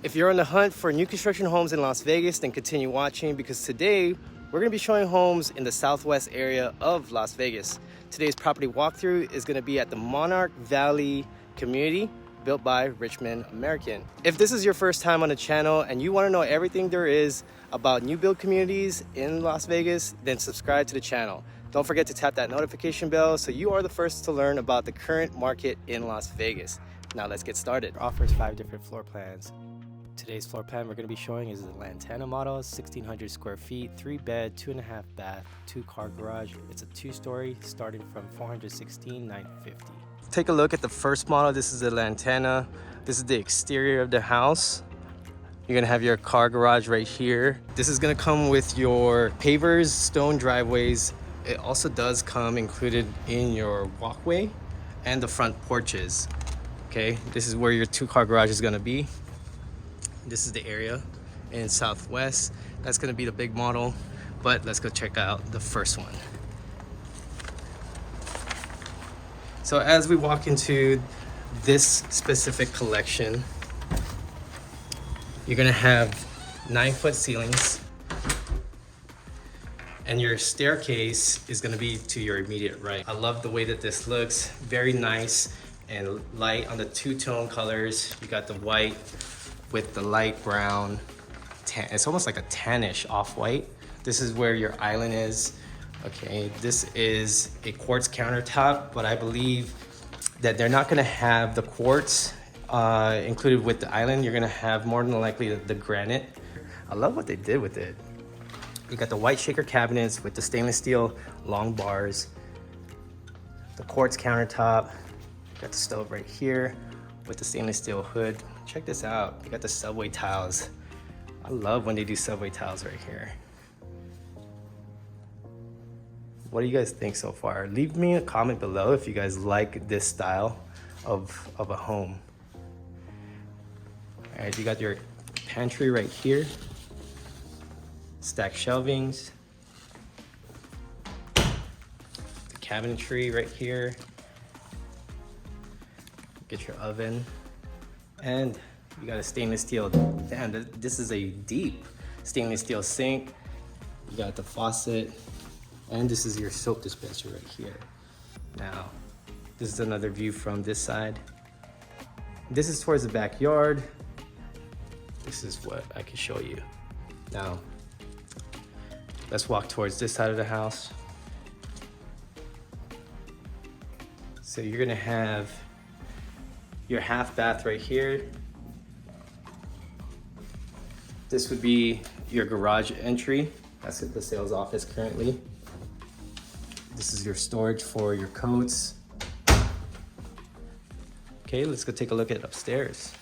If you're on the hunt for new construction homes in Las Vegas, then continue watching because today we're going to be showing homes in the southwest area of Las Vegas. Today's property walkthrough is going to be at the Monarch Valley community built by Richmond American. If this is your first time on the channel and you want to know everything there is about new build communities in Las Vegas, then subscribe to the channel. Don't forget to tap that notification bell so you are the first to learn about the current market in Las Vegas. Now let's get started. It offers 5 different floor plans. Today's floor plan we're going to be showing is the Lantana model, 1,600 square feet, 3 bed, 2.5 bath, 2 car garage. It's a 2-story starting from $416,950. Take a look at the first model. This is the Lantana. This is the exterior of the house. You're gonna have your car garage right here. This is gonna come with your pavers, stone driveways. It also does come included in your walkway and the front porches. Okay, this is where your 2-car garage is gonna be. This is the area in Southwest. That's gonna be the big model, but let's go check out the first one. So as we walk into this specific collection, you're gonna have 9-foot ceilings, and your staircase is gonna be to your immediate right. I love the way that this looks, very nice and light on the 2-tone colors. You got the white with the light brown tan. It's almost like a tannish off-white. This is where your island is. Okay, this is a quartz countertop, but I believe that they're not gonna have the quartz included with the island. You're gonna have more than likely the granite. I love what they did with it. You got the white shaker cabinets with the stainless steel long bars, the quartz countertop. You got the stove right here with the stainless steel hood. Check this out. You got the subway tiles. I love when they do subway tiles right here. What do you guys think so far? Leave me a comment below if you guys like this style of a home. All right, you got your pantry right here. Stacked shelvings. The cabinetry right here. Get your oven. And you got a stainless steel, damn, this is a deep stainless steel sink. You got the faucet, and this is your soap dispenser right here. Now, this is another view from this side. This is towards the backyard. This is what I can show you. Now, let's walk towards this side of the house. So you're gonna have your half bath right here. This would be your garage entry. That's at the sales office currently. This is your storage for your coats. Okay, let's go take a look at upstairs.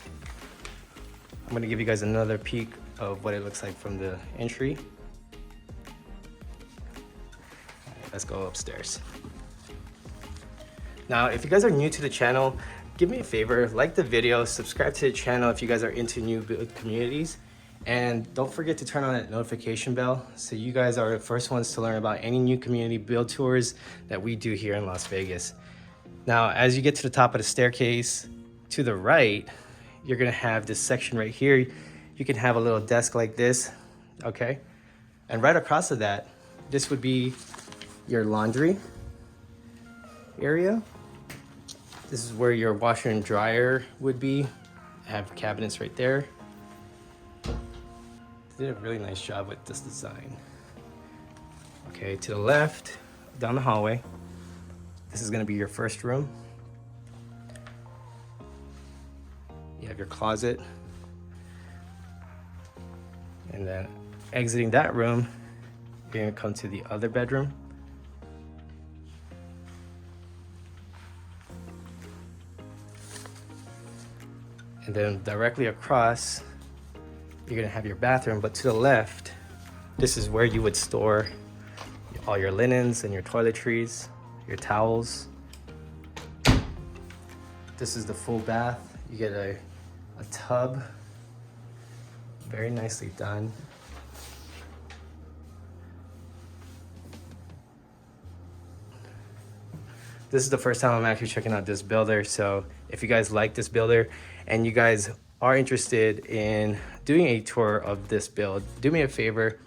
I'm gonna give you guys another peek of what it looks like from the entry. All right, let's go upstairs. Now, if you guys are new to the channel, give me a favor, like the video, subscribe to the channel if you guys are into new build communities, and don't forget to turn on that notification bell so you guys are the first ones to learn about any new community build tours that we do here in Las Vegas. Now, as you get to the top of the staircase, to the right, you're gonna have this section right here. You can have a little desk like this, okay? And right across of that, this would be your laundry area. This is where your washer and dryer would be. Have cabinets right there. They did a really nice job with this design. Okay, to the left, down the hallway, this is gonna be your first room. You have your closet. And then exiting that room, you're gonna come to the other bedroom. And then directly across, you're gonna have your bathroom, but to the left, this is where you would store all your linens and your toiletries, your towels. This is the full bath. You get a tub, very nicely done. This is the first time I'm actually checking out this builder, so if you guys like this builder and you guys are interested in doing a tour of this build, do me a favor,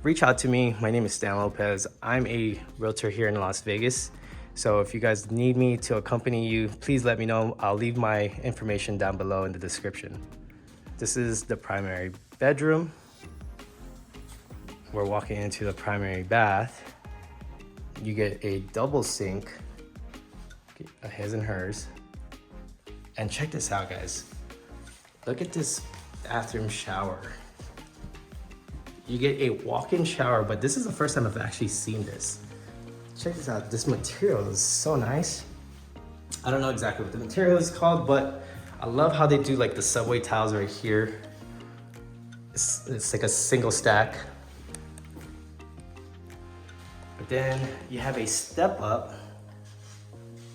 reach out to me. My name is Stan Lopez. I'm a realtor here in Las Vegas. So if you guys need me to accompany you, please let me know. I'll leave my information down below in the description. This is the primary bedroom. We're walking into the primary bath. You get a double sink, a his and hers. And check this out, guys. Look at this bathroom shower. You get a walk-in shower, but this is the first time I've actually seen this. Check this out, this material is so nice. I don't know exactly what the material is called, but I love how they do like the subway tiles right here. It's like a single stack. But then you have a step up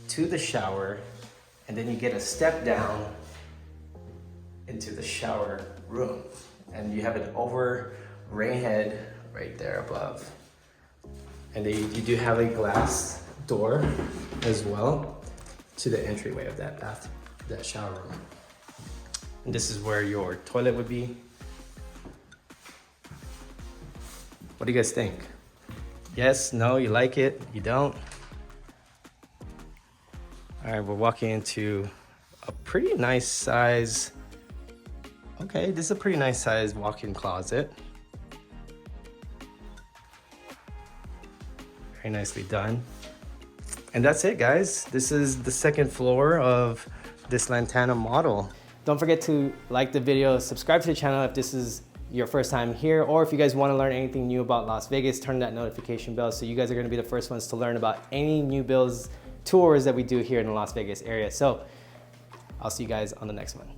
to the shower, and then you get a step down into the shower room. And you have an over rain head right there above. And then you do have a glass door as well to the entryway of that that shower room. And this is where your toilet would be. What do you guys think? Yes, no, you like it, you don't? All right, we're walking into a pretty nice size. Okay, this is a pretty nice size walk-in closet. Very nicely done. And that's it, guys. This is the second floor of this Lantana model. Don't forget to like the video, subscribe to the channel if this is your first time here, or if you guys want to learn anything new about Las Vegas, turn that notification bell so you guys are going to be the first ones to learn about any new builds, tours that we do here in the Las Vegas area. So I'll see you guys on the next one.